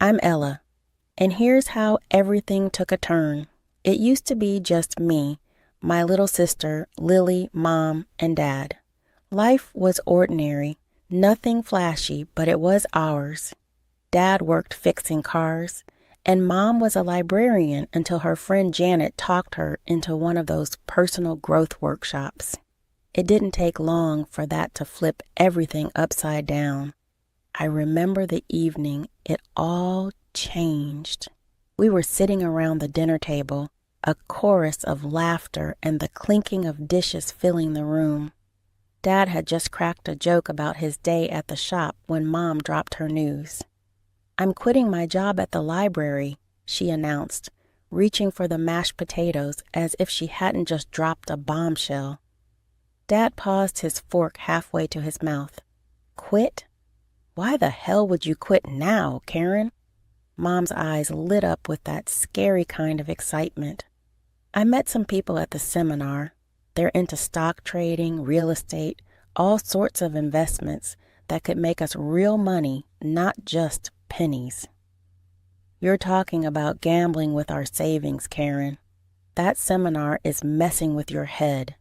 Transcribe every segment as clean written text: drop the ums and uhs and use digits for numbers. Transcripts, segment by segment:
I'm Ella, and here's how everything took a turn. It used to be just me, my little sister, Lily, Mom, and Dad. Life was ordinary, nothing flashy, but it was ours. Dad worked fixing cars, and Mom was a librarian until her friend Janet talked her into one of those personal growth workshops. It didn't take long for that to flip everything upside down. I remember the evening it all changed. We were sitting around the dinner table, a chorus of laughter and the clinking of dishes filling the room. Dad had just cracked a joke about his day at the shop when Mom dropped her news. "I'm quitting my job at the library," she announced, reaching for the mashed potatoes as if she hadn't just dropped a bombshell. Dad paused his fork halfway to his mouth. "Quit? Why the hell would you quit now, Karen?" Mom's eyes lit up with that scary kind of excitement. "I met some people at the seminar. They're into stock trading, real estate, all sorts of investments that could make us real money, not just pennies." "You're talking about gambling with our savings, Karen. That seminar is messing with your head,"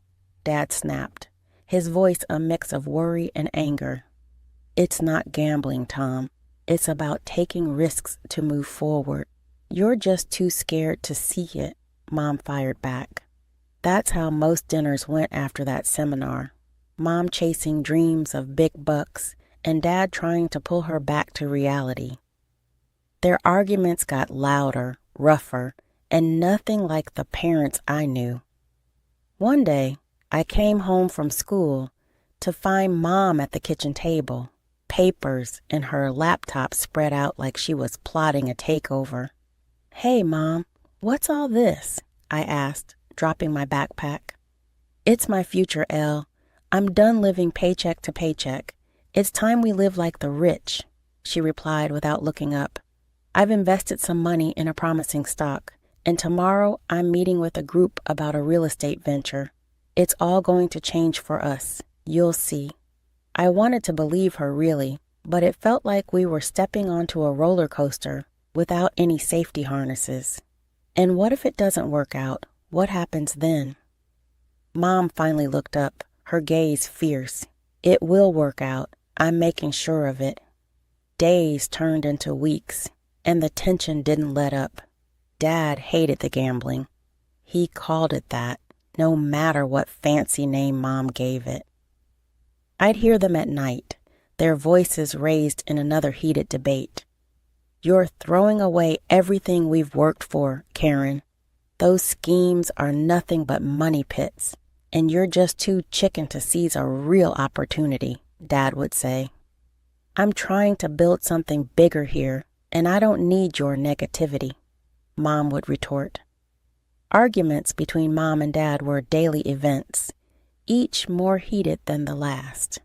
Dad snapped, his voice a mix of worry and anger. "It's not gambling, Tom. It's about taking risks to move forward. You're just too scared to see it," Mom fired back. That's how most dinners went after that seminar. Mom chasing dreams of big bucks and Dad trying to pull her back to reality. Their arguments got louder, rougher, and nothing like the parents I knew. One day, I came home from school to find Mom at the kitchen table, papers and her laptop spread out like she was plotting a takeover. "Hey, Mom, what's all this?" I asked, dropping my backpack. "It's my future, Elle. I'm done living paycheck to paycheck. It's time we live like the rich," she replied without looking up. "I've invested some money in a promising stock, and tomorrow I'm meeting with a group about a real estate venture. It's all going to change for us. You'll see." I wanted to believe her, really, but it felt like we were stepping onto a roller coaster without any safety harnesses. And what if it doesn't work out? What happens then? Mom finally looked up, her gaze fierce. "It will work out. I'm making sure of it." Days turned into weeks, and the tension didn't let up. Dad hated the gambling. He called it that, no matter what fancy name Mom gave it. I'd hear them at night, their voices raised in another heated debate. "You're throwing away everything we've worked for, Karen. Those schemes are nothing but money pits, and you're just too chicken to seize a real opportunity," Dad would say. "I'm trying to build something bigger here, and I don't need your negativity," Mom would retort. Arguments between Mom and Dad were daily events, each more heated than the last.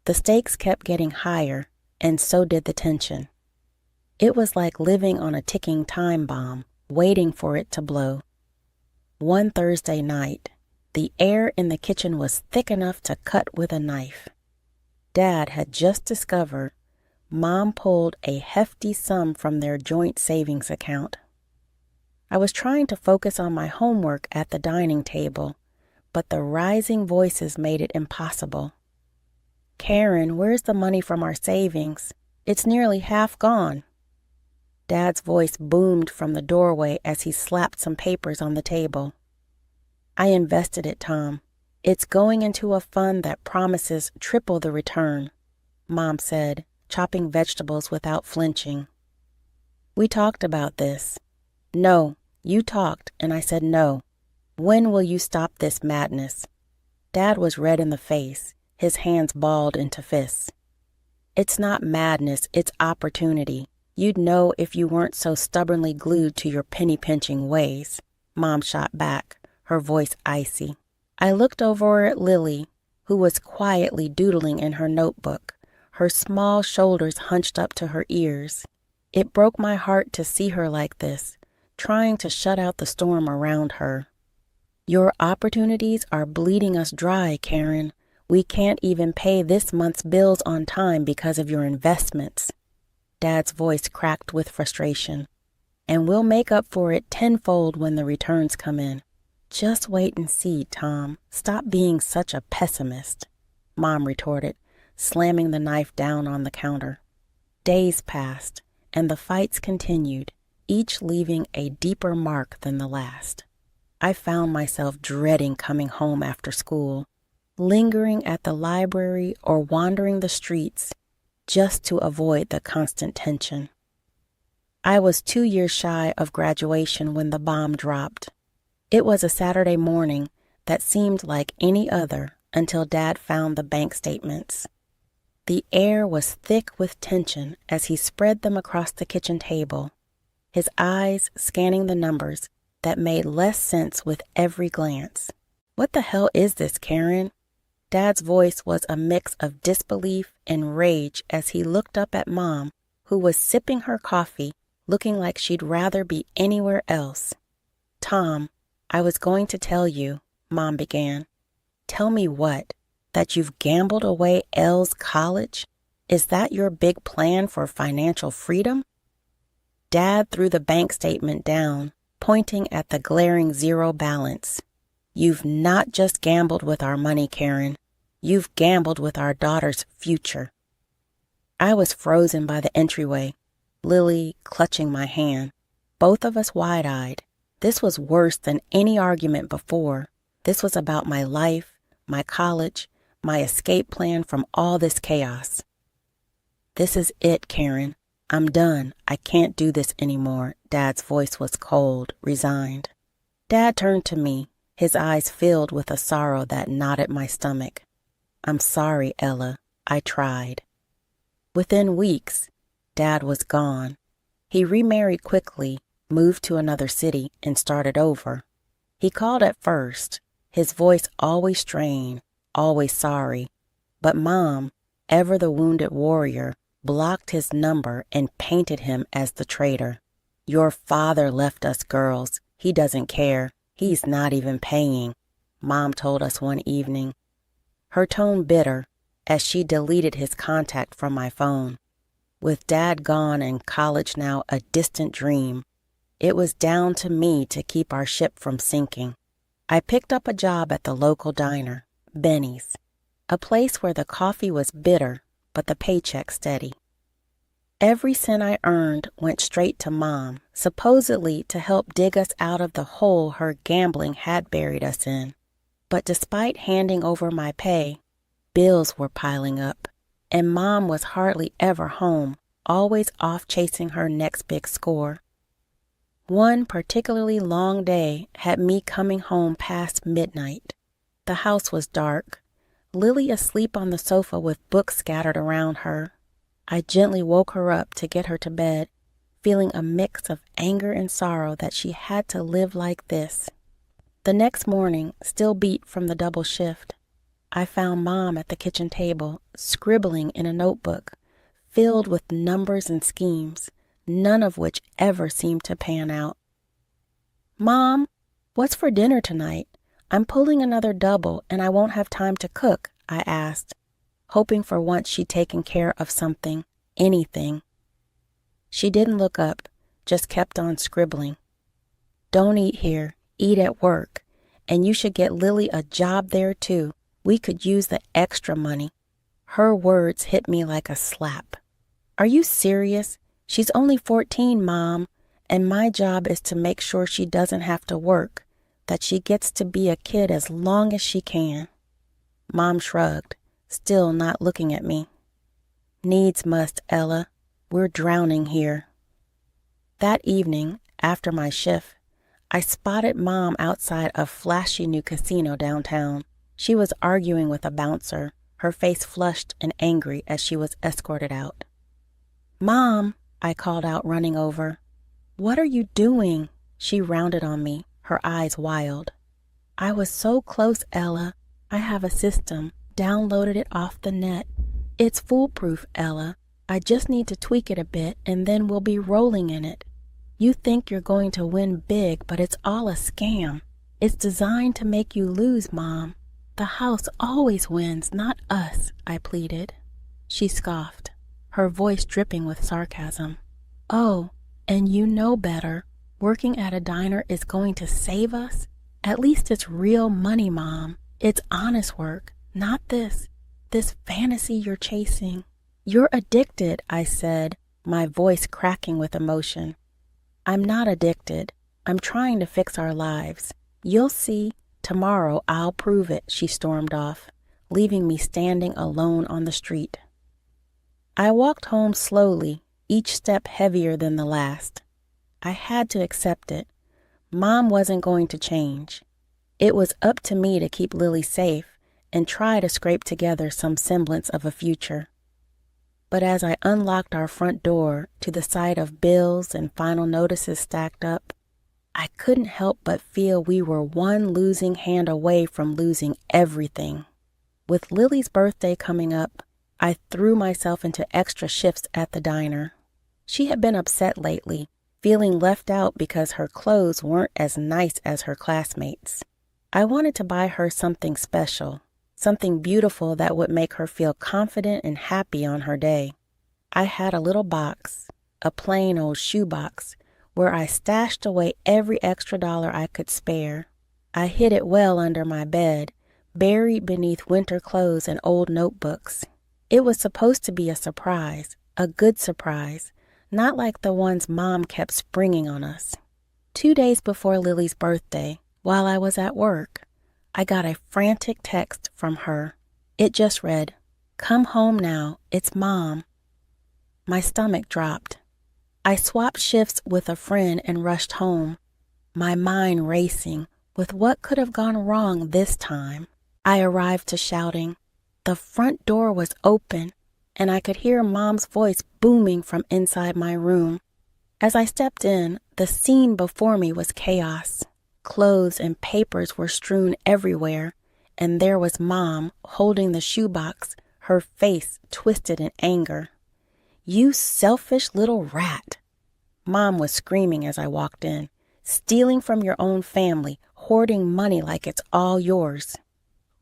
The stakes kept getting higher, and so did the tension. It was like living on a ticking time bomb, waiting for it to blow. One Thursday night, the air in the kitchen was thick enough to cut with a knife. Dad had just discovered Mom pulled a hefty sum from their joint savings account. I was trying to focus on my homework at the dining table, but the rising voices made it impossible. "Karen, where's the money from our savings? It's nearly half gone." Dad's voice boomed from the doorway as he slapped some papers on the table. "I invested it, Tom. It's going into a fund that promises triple the return," Mom said, chopping vegetables without flinching. "We talked about this." "No, you talked, and I said no. When will you stop this madness?" Dad was red in the face, his hands balled into fists. "It's not madness, it's opportunity. You'd know if you weren't so stubbornly glued to your penny-pinching ways," Mom shot back, her voice icy. I looked over at Lily, who was quietly doodling in her notebook, her small shoulders hunched up to her ears. It broke my heart to see her like this, trying to shut out the storm around her. "Your opportunities are bleeding us dry, Karen. We can't even pay this month's bills on time because of your investments." Dad's voice cracked with frustration. "And we'll make up for it tenfold when the returns come in." "Just wait and see, Tom. Stop being such a pessimist," Mom retorted, slamming the knife down on the counter. Days passed, and the fights continued, each leaving a deeper mark than the last. I found myself dreading coming home after school, lingering at the library or wandering the streets just to avoid the constant tension. I was 2 years shy of graduation when the bomb dropped. It was a Saturday morning that seemed like any other until Dad found the bank statements. The air was thick with tension as he spread them across the kitchen table, his eyes scanning the numbers that made less sense with every glance. "What the hell is this, Karen?" Dad's voice was a mix of disbelief and rage as he looked up at Mom, who was sipping her coffee, looking like she'd rather be anywhere else. "Tom, I was going to tell you," Mom began. "Tell me what? That you've gambled away Elle's college? Is that your big plan for financial freedom?" Dad threw the bank statement down, pointing at the glaring zero balance. "You've not just gambled with our money, Karen. You've gambled with our daughter's future." I was frozen by the entryway, Lily clutching my hand, both of us wide-eyed. This was worse than any argument before. This was about my life, my college, my escape plan from all this chaos. "This is it, Karen. I'm done. I can't do this anymore." Dad's voice was cold, resigned. Dad turned to me, his eyes filled with a sorrow that knotted my stomach. "I'm sorry, Ella. I tried." Within weeks, Dad was gone. He remarried quickly, moved to another city, and started over. He called at first, his voice always strained, always sorry. But Mom, ever the wounded warrior, blocked his number and painted him as the traitor. "Your father left us girls. He doesn't care. He's not even paying," Mom told us one evening, her tone bitter as she deleted his contact from my phone. With Dad gone and college now a distant dream, it was down to me to keep our ship from sinking. I picked up a job at the local diner, Benny's, a place where the coffee was bitter but the paycheck steady. Every cent I earned went straight to Mom, supposedly to help dig us out of the hole her gambling had buried us in. But despite handing over my pay, bills were piling up, and Mom was hardly ever home, always off chasing her next big score. One particularly long day had me coming home past midnight. The house was dark, Lily asleep on the sofa with books scattered around her. I gently woke her up to get her to bed, feeling a mix of anger and sorrow that she had to live like this. The next morning, still beat from the double shift, I found Mom at the kitchen table, scribbling in a notebook, filled with numbers and schemes, none of which ever seemed to pan out. "Mom, what's for dinner tonight? I'm pulling another double and I won't have time to cook," I asked, hoping for once she'd taken care of something, anything. She didn't look up, just kept on scribbling. "Don't eat here, eat at work, and you should get Lily a job there too. We could use the extra money." Her words hit me like a slap. "Are you serious? She's only 14, Mom, and my job is to make sure she doesn't have to work, that she gets to be a kid as long as she can." Mom shrugged, still not looking at me. "Needs must, Ella. We're drowning here." That evening, after my shift, I spotted Mom outside a flashy new casino downtown. She was arguing with a bouncer, her face flushed and angry as she was escorted out. "Mom," I called out, running over. "What are you doing?" She rounded on me, her eyes wild. "I was so close, Ella. I have a system, downloaded it off the net. It's foolproof, Ella. I just need to tweak it a bit and then we'll be rolling in it. You think you're going to win big, but it's all a scam. It's designed to make you lose, Mom. The house always wins, not us," I pleaded. She scoffed. her voice dripping with sarcasm. "Oh, and you know better. Working at a diner is going to save us? At least it's real money, Mom. It's honest work, not this fantasy you're chasing." "You're addicted," I said, my voice cracking with emotion. "I'm not addicted. I'm trying to fix our lives. You'll see. Tomorrow I'll prove it," she stormed off, leaving me standing alone on the street. I walked home slowly, each step heavier than the last. I had to accept it. Mom wasn't going to change. It was up to me to keep Lily safe and try to scrape together some semblance of a future. But as I unlocked our front door to the sight of bills and final notices stacked up, I couldn't help but feel we were one losing hand away from losing everything. With Lily's birthday coming up, I threw myself into extra shifts at the diner. She had been upset lately, feeling left out because her clothes weren't as nice as her classmates. I wanted to buy her something special, something beautiful that would make her feel confident and happy on her day. I had a little box, a plain old shoebox, where I stashed away every extra dollar I could spare. I hid it well under my bed, buried beneath winter clothes and old notebooks. It was supposed to be a surprise, a good surprise, not like the ones Mom kept springing on us. 2 days before Lily's birthday, while I was at work, I got a frantic text from her. It just read, "Come home now, it's Mom." My stomach dropped. I swapped shifts with a friend and rushed home, my mind racing with what could have gone wrong this time. I arrived to shouting. The front door was open, and I could hear Mom's voice booming from inside my room. As I stepped in, the scene before me was chaos. Clothes and papers were strewn everywhere, and there was Mom holding the shoebox, her face twisted in anger. "You selfish little rat!" Mom was screaming as I walked in. "Stealing from your own family, hoarding money like it's all yours."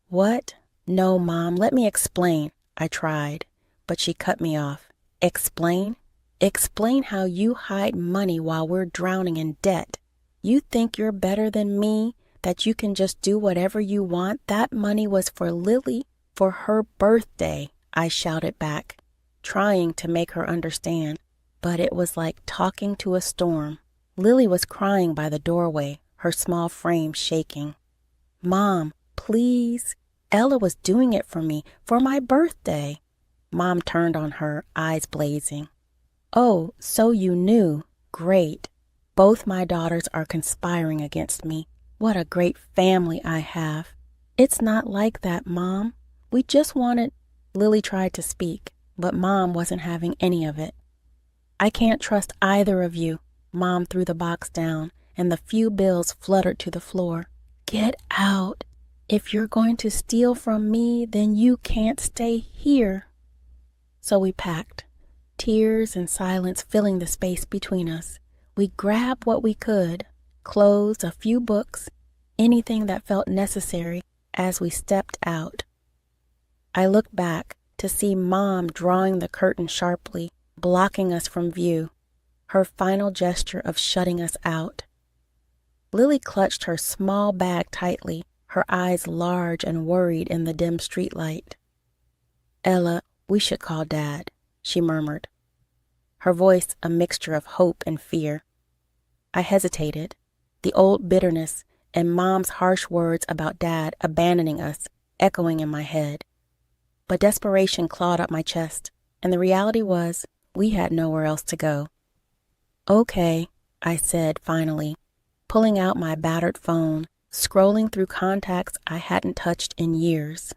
"What? No, Mom, let me explain," I tried, but she cut me off. "Explain? Explain how you hide money while we're drowning in debt. You think you're better than me, that you can just do whatever you want? That money was for Lily, for her birthday," I shouted back, trying to make her understand. But it was like talking to a storm. Lily was crying by the doorway, her small frame shaking. "Mom, please. Ella was doing it for me, for my birthday." Mom turned on her, eyes blazing. "Oh, so you knew. Great. Both my daughters are conspiring against me. What a great family I have." "It's not like that, Mom. We just wanted—" Lily tried to speak, but Mom wasn't having any of it. "I can't trust either of you." Mom threw the box down, and the few bills fluttered to the floor. "Get out. If you're going to steal from me, then you can't stay here." So we packed, tears and silence filling the space between us. We grabbed what we could, clothes, a few books, anything that felt necessary as we stepped out. I looked back to see Mom drawing the curtain sharply, blocking us from view, her final gesture of shutting us out. Lily clutched her small bag tightly, her eyes large and worried in the dim streetlight. "Ella, we should call Dad," she murmured, her voice a mixture of hope and fear. I hesitated, the old bitterness and Mom's harsh words about Dad abandoning us echoing in my head. But desperation clawed up my chest, and the reality was we had nowhere else to go. "Okay," I said finally, pulling out my battered phone, scrolling through contacts I hadn't touched in years.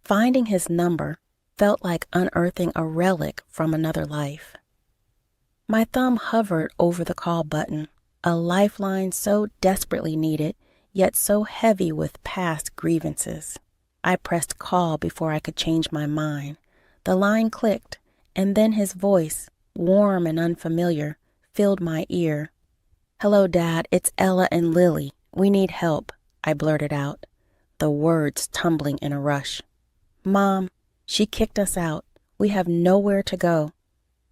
Finding his number felt like unearthing a relic from another life. My thumb hovered over the call button, a lifeline so desperately needed, yet so heavy with past grievances. I pressed call before I could change my mind. The line clicked, and then his voice, warm and unfamiliar, filled my ear. "Hello, Dad, it's Ella and Lily. We need help," I blurted out, the words tumbling in a rush. "Mom, she kicked us out. We have nowhere to go."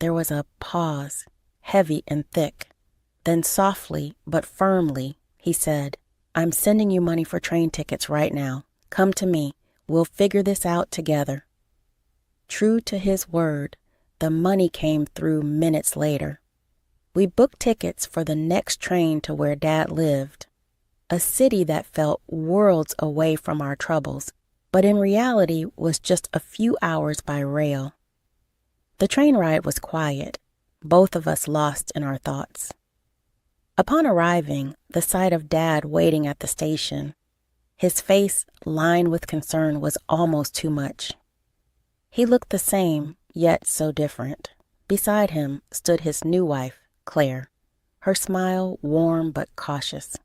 There was a pause, heavy and thick. Then softly but firmly, he said, "I'm sending you money for train tickets right now. Come to me. We'll figure this out together." True to his word, the money came through minutes later. We booked tickets for the next train to where Dad lived, a city that felt worlds away from our troubles, but in reality was just a few hours by rail. The train ride was quiet, both of us lost in our thoughts. Upon arriving, the sight of Dad waiting at the station, his face lined with concern, was almost too much. He looked the same, yet so different. Beside him stood his new wife, Claire, her smile warm but cautious.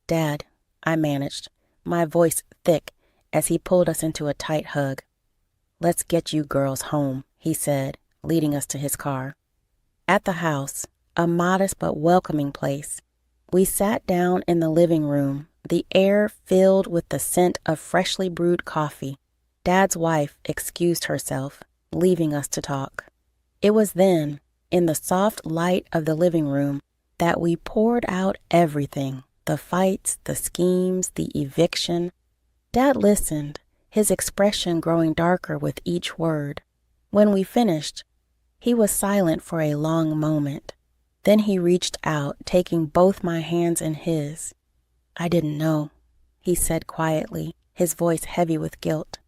"Dad," I managed, my voice thick as he pulled us into a tight hug. "Let's get you girls home," he said, leading us to his car. At the house, a modest but welcoming place, we sat down in the living room, the air filled with the scent of freshly brewed coffee. Dad's wife excused herself, leaving us to talk. It was then, in the soft light of the living room, that we poured out everything, the fights, the schemes, the eviction. Dad listened, his expression growing darker with each word. When we finished, he was silent for a long moment. Then he reached out, taking both my hands in his. "I didn't know," he said quietly, his voice heavy with guilt.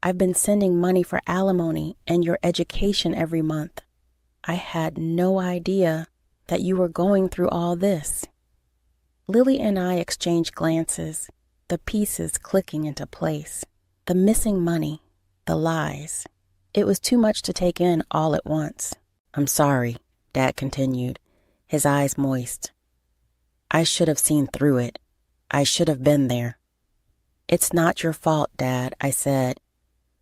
"I've been sending money for alimony and your education every month. I had no idea that you were going through all this." Lily and I exchanged glances, the pieces clicking into place. The missing money, the lies. It was too much to take in all at once. "I'm sorry," Dad continued, his eyes moist. "I should have seen through it. I should have been there." "It's not your fault, Dad," I said,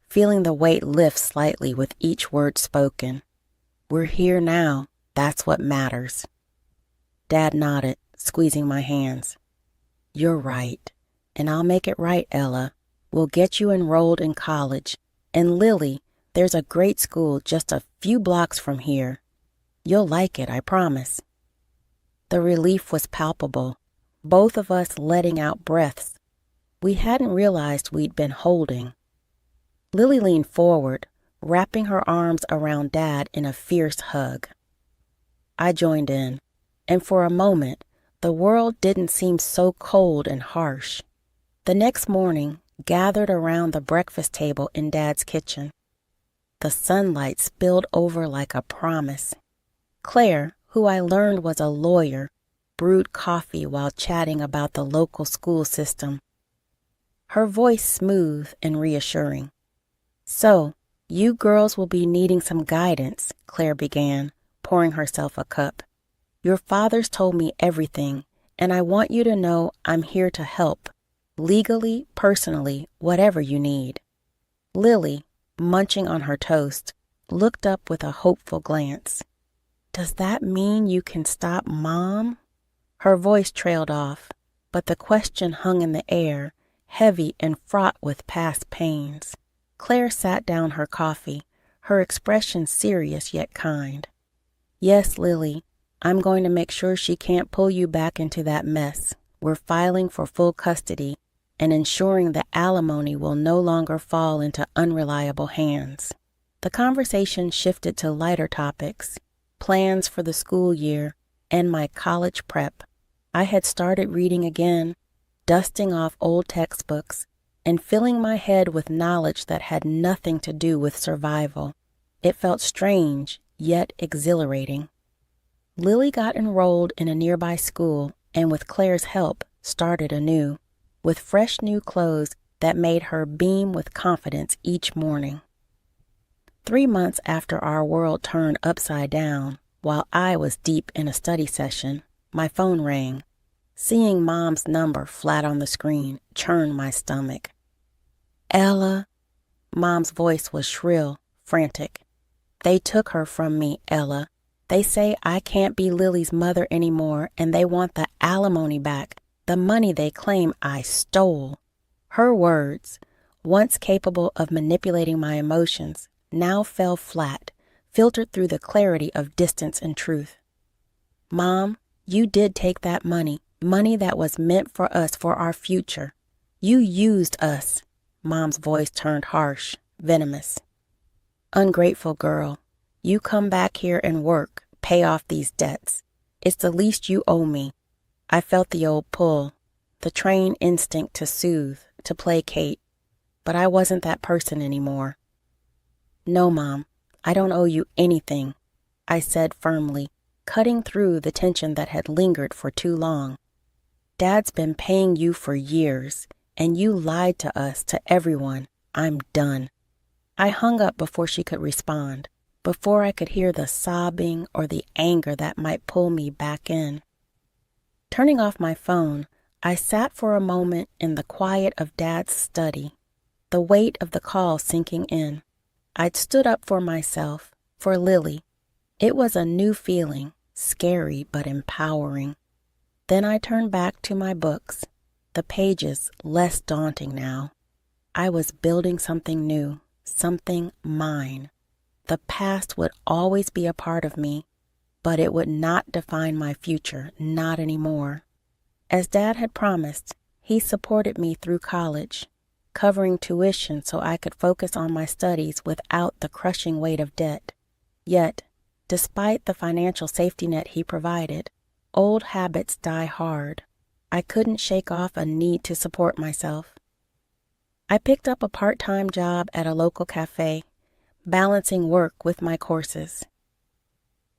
feeling the weight lift slightly with each word spoken. "We're here now. That's what matters." Dad nodded, squeezing my hands. "You're right, and I'll make it right, Ella. We'll get you enrolled in college. And Lily, there's a great school just a few blocks from here. You'll like it, I promise." The relief was palpable, both of us letting out breaths we hadn't realized we'd been holding. Lily leaned forward, wrapping her arms around Dad in a fierce hug. I joined in, and for a moment, the world didn't seem so cold and harsh. The next morning, gathered around the breakfast table in Dad's kitchen. The sunlight spilled over like a promise. Claire, who I learned was a lawyer, brewed coffee while chatting about the local school system. Her voice smooth and reassuring. "So, you girls will be needing some guidance," Claire began, pouring herself a cup. "Your fathers told me everything, and I want you to know I'm here to help. Legally, personally, whatever you need." Lily, munching on her toast, looked up with a hopeful glance. "Does that mean you can stop Mom?" Her voice trailed off, but the question hung in the air, heavy and fraught with past pains. Claire sat down her coffee, her expression serious yet kind. "Yes, Lily, I'm going to make sure she can't pull you back into that mess. We're filing for full custody and ensuring that alimony will no longer fall into unreliable hands." The conversation shifted to lighter topics, plans for the school year, and my college prep. I had started reading again, dusting off old textbooks, and filling my head with knowledge that had nothing to do with survival. It felt strange, yet exhilarating. Lily got enrolled in a nearby school and with Claire's help started anew, with fresh new clothes that made her beam with confidence each morning. 3 months after our world turned upside down, while I was deep in a study session, my phone rang. Seeing Mom's number flat on the screen churned my stomach. "Ella," Mom's voice was shrill, frantic. "They took her from me, Ella. They say I can't be Lily's mother anymore, and they want the alimony back, the money they claim I stole." Her words, once capable of manipulating my emotions, now fell flat, filtered through the clarity of distance and truth. Mom, you did take that money that was meant for us for our future. You used us. Mom's voice turned harsh, venomous. Ungrateful girl, you come back here and work, pay off these debts. It's the least you owe me. I felt the old pull, the trained instinct to soothe, to placate, but I wasn't that person anymore. No, Mom, I don't owe you anything, I said firmly, cutting through the tension that had lingered for too long. Dad's been paying you for years, and you lied to us, to everyone. I'm done. I hung up before she could respond, before I could hear the sobbing or the anger that might pull me back in. Turning off my phone, I sat for a moment in the quiet of Dad's study, the weight of the call sinking in. I'd stood up for myself, for Lily. It was a new feeling, scary but empowering. Then I turned back to my books, the pages less daunting now. I was building something new, something mine. The past would always be a part of me, but it would not define my future, not anymore. As Dad had promised, he supported me through college, covering tuition so I could focus on my studies without the crushing weight of debt. Yet, despite the financial safety net he provided, old habits die hard. I couldn't shake off a need to support myself. I picked up a part-time job at a local cafe, balancing work with my courses.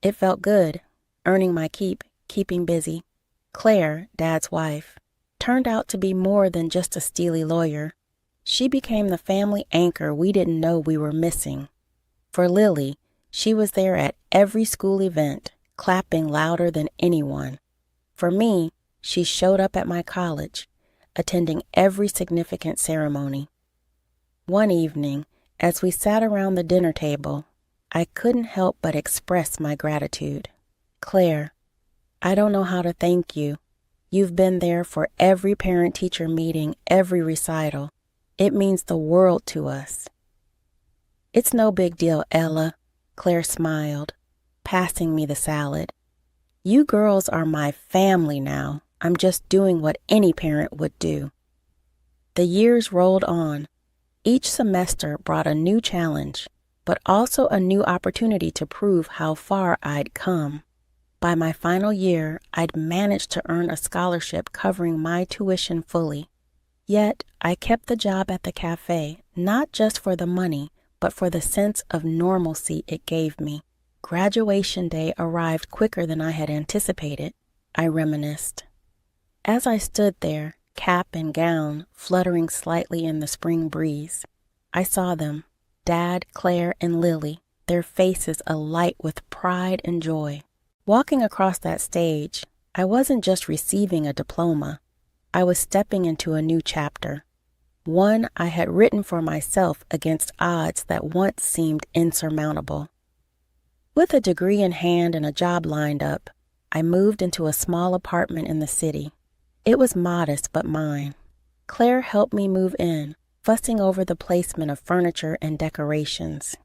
It felt good, earning my keep, keeping busy. Claire, Dad's wife, turned out to be more than just a steely lawyer. She became the family anchor we didn't know we were missing. For Lily, she was there at every school event, clapping louder than anyone. For me, she showed up at my college, attending every significant ceremony. One evening, as we sat around the dinner table, I couldn't help but express my gratitude. Claire, I don't know how to thank you. You've been there for every parent-teacher meeting, every recital. It means the world to us. It's no big deal, Ella, Claire smiled, passing me the salad. You girls are my family now. I'm just doing what any parent would do. The years rolled on. Each semester brought a new challenge, but also a new opportunity to prove how far I'd come. By my final year, I'd managed to earn a scholarship covering my tuition fully. Yet, I kept the job at the cafe, not just for the money, but for the sense of normalcy it gave me. Graduation day arrived quicker than I had anticipated, I reminisced. As I stood there, cap and gown fluttering slightly in the spring breeze, I saw them, Dad, Claire, and Lily, their faces alight with pride and joy. Walking across that stage, I wasn't just receiving a diploma. I was stepping into a new chapter, one I had written for myself against odds that once seemed insurmountable. With a degree in hand and a job lined up, I moved into a small apartment in the city. It was modest but mine. Claire helped me move in, fussing over the placement of furniture and decorations.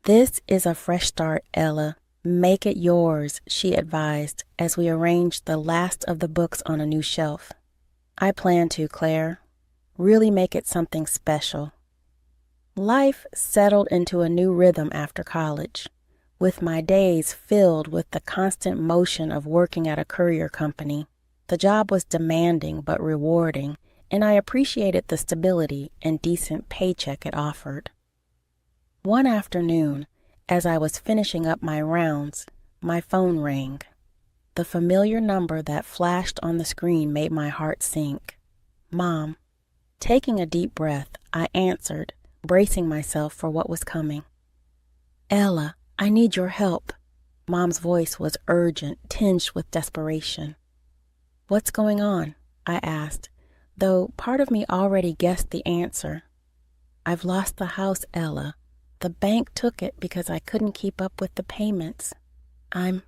This is a fresh start, Ella. Make it yours, she advised as we arranged the last of the books on a new shelf. I plan to, Claire. Really make it something special. Life settled into a new rhythm after college, with my days filled with the constant motion of working at a courier company. The job was demanding but rewarding, and I appreciated the stability and decent paycheck it offered. One afternoon, as I was finishing up my rounds, my phone rang. The familiar number that flashed on the screen made my heart sink. Mom. Taking a deep breath, I answered, bracing myself for what was coming. Ella, I need your help. Mom's voice was urgent, tinged with desperation. What's going on? I asked, though part of me already guessed the answer. I've lost the house, Ella. The bank took it because I couldn't keep up with the payments. I'm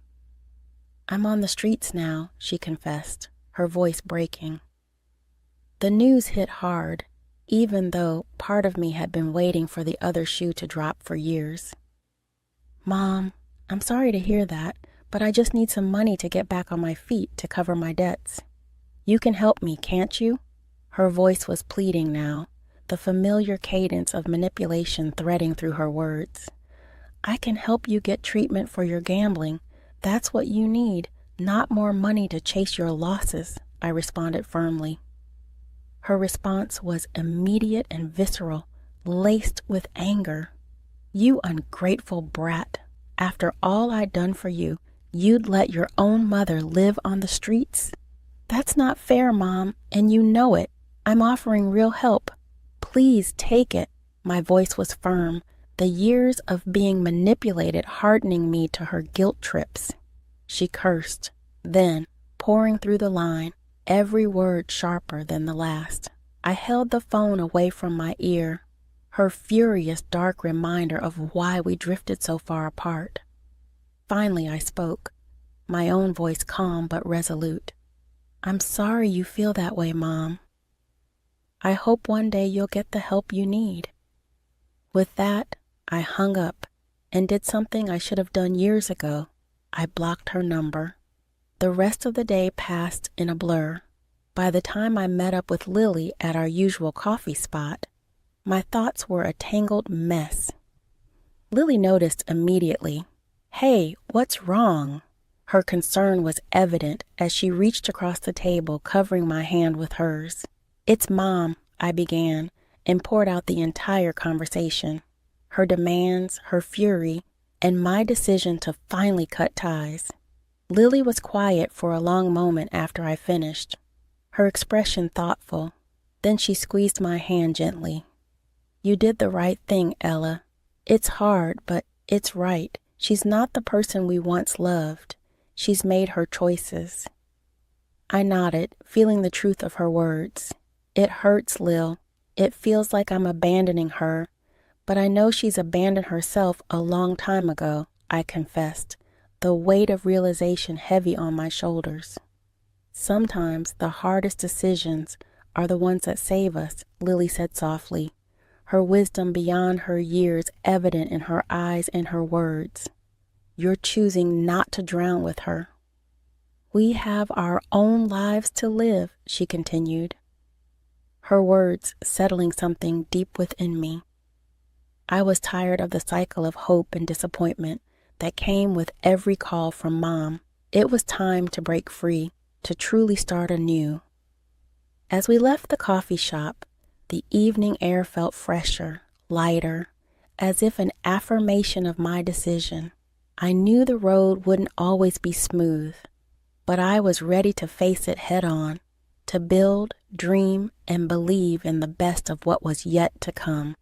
on the streets now, she confessed, her voice breaking. The news hit hard, even though part of me had been waiting for the other shoe to drop for years. "Mom, I'm sorry to hear that, but I just need some money to get back on my feet to cover my debts. You can help me, can't you?" Her voice was pleading now, the familiar cadence of manipulation threading through her words. "I can help you get treatment for your gambling. That's what you need, not more money to chase your losses," I responded firmly. Her response was immediate and visceral, laced with anger. "You ungrateful brat. After all I'd done for you, you'd let your own mother live on the streets? That's not fair, Mom, and you know it. I'm offering real help. Please take it." My voice was firm, the years of being manipulated hardening me to her guilt trips. She cursed, then, pouring through the line, every word sharper than the last. I held the phone away from my ear, her furious dark reminder of why we drifted so far apart. Finally I spoke, my own voice calm but resolute. "I'm sorry you feel that way, Mom. I hope one day you'll get the help you need." With that, I hung up and did something I should have done years ago. I blocked her number. The rest of the day passed in a blur. By the time I met up with Lily at our usual coffee spot, my thoughts were a tangled mess. Lily noticed immediately. "Hey, what's wrong?" Her concern was evident as she reached across the table, covering my hand with hers. "It's Mom," I began, and poured out the entire conversation. Her demands, her fury, and my decision to finally cut ties. Lily was quiet for a long moment after I finished, her expression thoughtful. Then she squeezed my hand gently. "You did the right thing, Ella. It's hard, but it's right. She's not the person we once loved. She's made her choices." I nodded, feeling the truth of her words. "It hurts, Lil. It feels like I'm abandoning her, but I know she's abandoned herself a long time ago," I confessed, the weight of realization heavy on my shoulders. "Sometimes the hardest decisions are the ones that save us," Lily said softly, her wisdom beyond her years evident in her eyes and her words. "You're choosing not to drown with her." "We have our own lives to live," she continued, her words settling something deep within me. I was tired of the cycle of hope and disappointment that came with every call from Mom. It was time to break free, to truly start anew. As we left the coffee shop, the evening air felt fresher, lighter, as if an affirmation of my decision. I knew the road wouldn't always be smooth, but I was ready to face it head on, to build, dream, and believe in the best of what was yet to come.